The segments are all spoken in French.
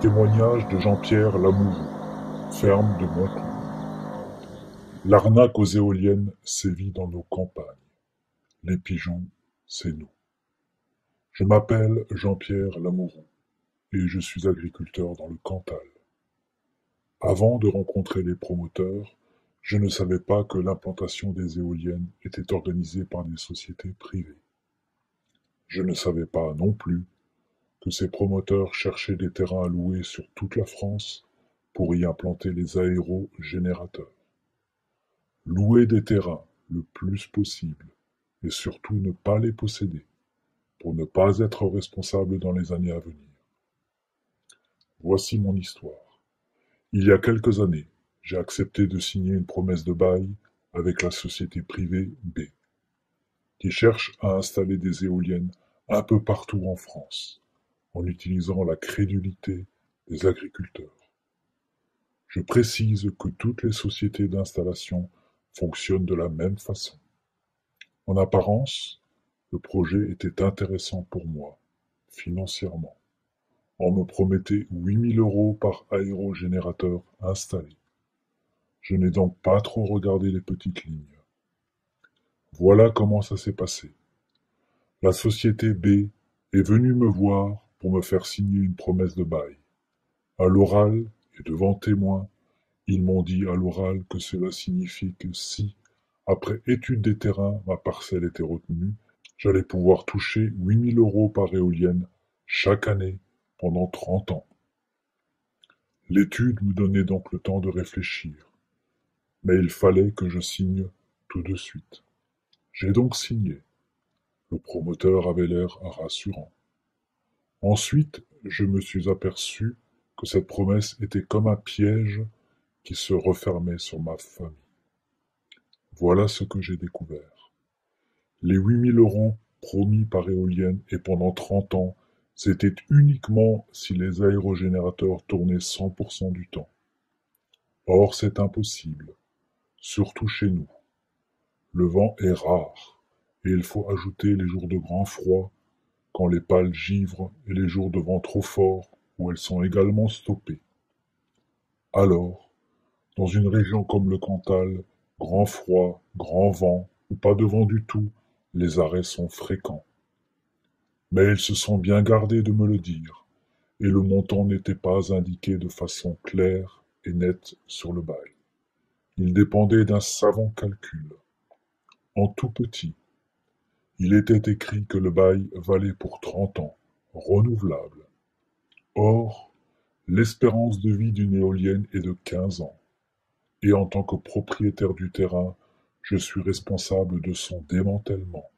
Témoignage de Jean-Pierre Lamoureux, ferme de Montclou. L'arnaque aux éoliennes sévit dans nos campagnes. Les pigeons, c'est nous. Je m'appelle Jean-Pierre Lamoureux et je suis agriculteur dans le Cantal. Avant de rencontrer les promoteurs, je ne savais pas que l'implantation des éoliennes était organisée par des sociétés privées. Je ne savais pas non plus que ces promoteurs cherchaient des terrains à louer sur toute la France pour y implanter les aérogénérateurs. Louer des terrains le plus possible et surtout ne pas les posséder pour ne pas être responsable dans les années à venir. Voici mon histoire. Il y a quelques années, j'ai accepté de signer une promesse de bail avec la société privée B, qui cherche à installer des éoliennes un peu partout en France, en utilisant la crédulité des agriculteurs. Je précise que toutes les sociétés d'installation fonctionnent de la même façon. En apparence, le projet était intéressant pour moi, financièrement. On me promettait 8 000 € par aérogénérateur installé. Je n'ai donc pas trop regardé les petites lignes. Voilà comment ça s'est passé. La société B est venue me voir pour me faire signer une promesse de bail. À l'oral et devant témoins, ils m'ont dit à l'oral que cela signifie que si, après étude des terrains, ma parcelle était retenue, j'allais pouvoir toucher 8 000 € par éolienne chaque année pendant 30 ans. L'étude me donnait donc le temps de réfléchir, mais il fallait que je signe tout de suite. J'ai donc signé. Le promoteur avait l'air rassurant. Ensuite, je me suis aperçu que cette promesse était comme un piège qui se refermait sur ma famille. Voilà ce que j'ai découvert. Les 8 000 € promis par éolienne et pendant 30 ans, c'était uniquement si les aérogénérateurs tournaient 100% du temps. Or, c'est impossible, surtout chez nous. Le vent est rare, et il faut ajouter les jours de grand froid, quand les pales givrent, et les jours de vent trop fort, où elles sont également stoppées. Alors, dans une région comme le Cantal, grand froid, grand vent, ou pas de vent du tout, les arrêts sont fréquents. Mais ils se sont bien gardés de me le dire, et le montant n'était pas indiqué de façon claire et nette sur le bail. Il dépendait d'un savant calcul. En tout petit, il était écrit que le bail valait pour 30 ans, renouvelable. Or, l'espérance de vie d'une éolienne est de 15 ans, et en tant que propriétaire du terrain, je suis responsable de son démantèlement.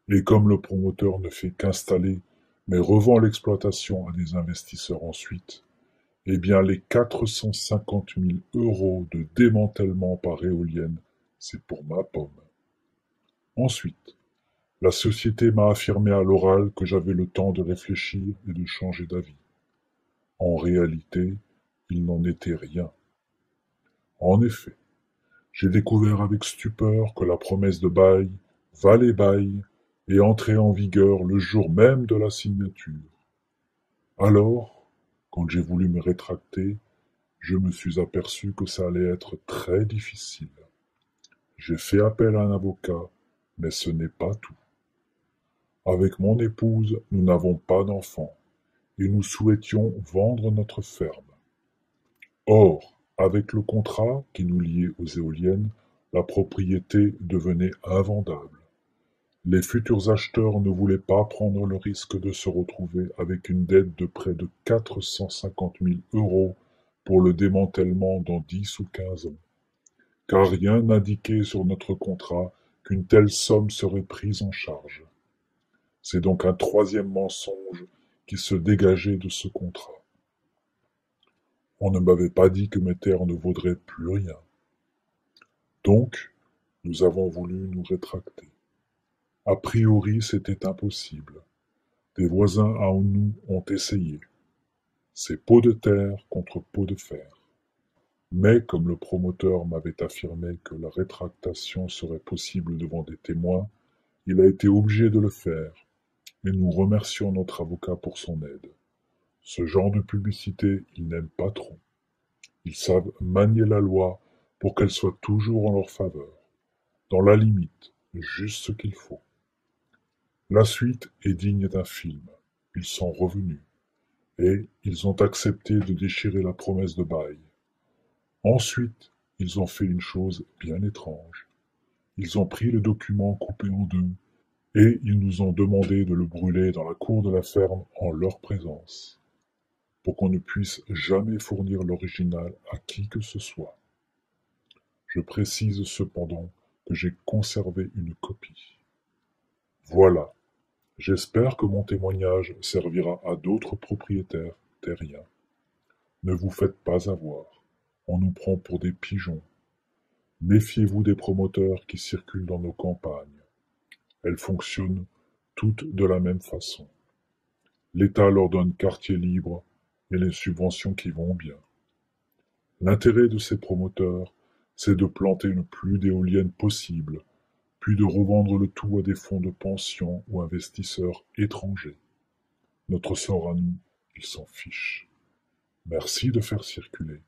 Et comme le promoteur ne fait qu'installer, mais revend l'exploitation à des investisseurs ensuite, eh bien les 450 000 € de démantèlement par éolienne, c'est pour ma pomme. Ensuite, la société m'a affirmé à l'oral que j'avais le temps de réfléchir et de changer d'avis. En réalité, il n'en était rien. En effet, j'ai découvert avec stupeur que la promesse de bail valait bail et entrait en vigueur le jour même de la signature. Alors, quand j'ai voulu me rétracter, je me suis aperçu que ça allait être très difficile. J'ai fait appel à un avocat, mais ce n'est pas tout. Avec mon épouse, nous n'avons pas d'enfants et nous souhaitions vendre notre ferme. Or, avec le contrat qui nous liait aux éoliennes, la propriété devenait invendable. Les futurs acheteurs ne voulaient pas prendre le risque de se retrouver avec une dette de près de 450 000 € pour le démantèlement dans 10 ou 15 ans, car rien n'indiquait sur notre contrat qu'une telle somme serait prise en charge. C'est donc un troisième mensonge qui se dégageait de ce contrat. On ne m'avait pas dit que mes terres ne vaudraient plus rien. Donc, nous avons voulu nous rétracter. A priori, c'était impossible. Des voisins à nous ont essayé. C'est pot de terre contre pot de fer. Mais comme le promoteur m'avait affirmé que la rétractation serait possible devant des témoins, il a été obligé de le faire, et nous remercions notre avocat pour son aide. Ce genre de publicité, ils n'aiment pas trop. Ils savent manier la loi pour qu'elle soit toujours en leur faveur, dans la limite, juste ce qu'il faut. La suite est digne d'un film. Ils sont revenus, et ils ont accepté de déchirer la promesse de bail. Ensuite, ils ont fait une chose bien étrange. Ils ont pris le document coupé en deux, et ils nous ont demandé de le brûler dans la cour de la ferme en leur présence, pour qu'on ne puisse jamais fournir l'original à qui que ce soit. Je précise cependant que j'ai conservé une copie. Voilà, j'espère que mon témoignage servira à d'autres propriétaires terriens. Ne vous faites pas avoir, on nous prend pour des pigeons. Méfiez-vous des promoteurs qui circulent dans nos campagnes. Elles fonctionnent toutes de la même façon. L'État leur donne quartier libre et les subventions qui vont bien. L'intérêt de ces promoteurs, c'est de planter le plus d'éoliennes possible, puis de revendre le tout à des fonds de pension ou investisseurs étrangers. Notre sort à nous, ils s'en fichent. Merci de faire circuler.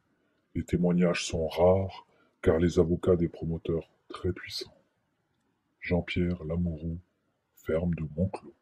Les témoignages sont rares, car les avocats des promoteurs très puissants. Jean-Pierre Lamoureux, ferme de Monclos.